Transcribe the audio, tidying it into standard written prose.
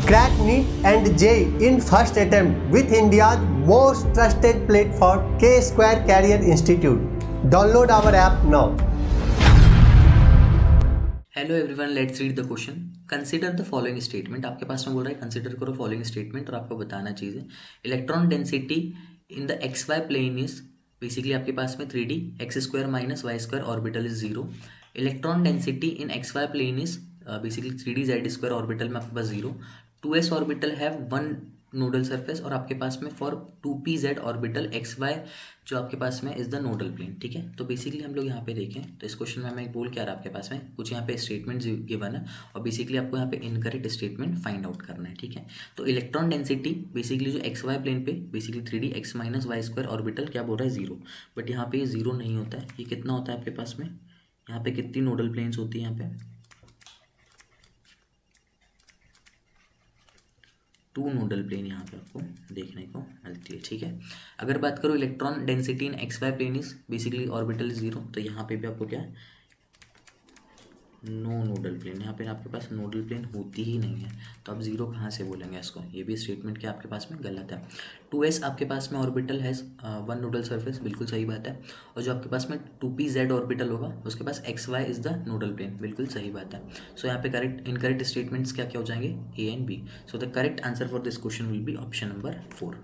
Crack NEET and JEE in first attempt with India's most trusted platform, K-Square Career Institute. Download our app now. Hello everyone, let's read the question. Consider the following statement. आपके पास में बोल रहा है consider करो following statement और आपको बताना चीज़ें. Electron density in the X Y plane is basically आपके पास में 3D X square minus Y square orbital is 0. Electron density in X Y plane is basically 3D Z square orbital में आपके पास 0. 2s orbital have one nodal surface और आपके पास में for 2pz orbital x Y जो आपके पास में इज द नोडल प्लेन. ठीक है, तो बेसिकली हम लोग यहाँ पे देखें तो इस क्वेश्चन में हमें बोल क्या रहा है आपके पास में कुछ यहाँ पे स्टेटमेंट गिवन है और बेसिकली आपको यहाँ पे इनकरेक्ट स्टेटमेंट फाइंड आउट करना है. ठीक है, तो इलेक्ट्रॉन डेंसिटी बेसिकली जो एक्स वाई प्लेन पे basically 3D X minus Y square orbital क्या बोल रहा है 0, बट यहाँ पे ये 0 नहीं होता है. ये कितना होता है आपके पास में, यहाँ पे कितनी नोडल प्लेन्स होती है, यहाँ पे 2 नोडल प्लेन यहाँ पे आपको देखने को मिलती है. ठीक है, अगर बात करो electron density in X Y plane is basically orbital 0, तो यहाँ पे भी आपको क्या है नो नोडल प्लेन. यहाँ पे आपके पास नोडल प्लेन होती ही नहीं है, तो आप 0 कहाँ से बोलेंगे इसको. ये भी स्टेटमेंट क्या आपके पास में गलत है. 2s आपके पास में ऑर्बिटल है वन नोडल सरफेस, बिल्कुल सही बात है. और जो आपके पास में 2pz ऑर्बिटल होगा उसके पास X Y is the nodal plane, बिल्कुल सही बात है. सो यहाँ पे करेक्ट इनकरेक्ट स्टेटमेंट्स क्या क्या हो जाएंगे, A and B. So the correct answer for this question will be option number 4.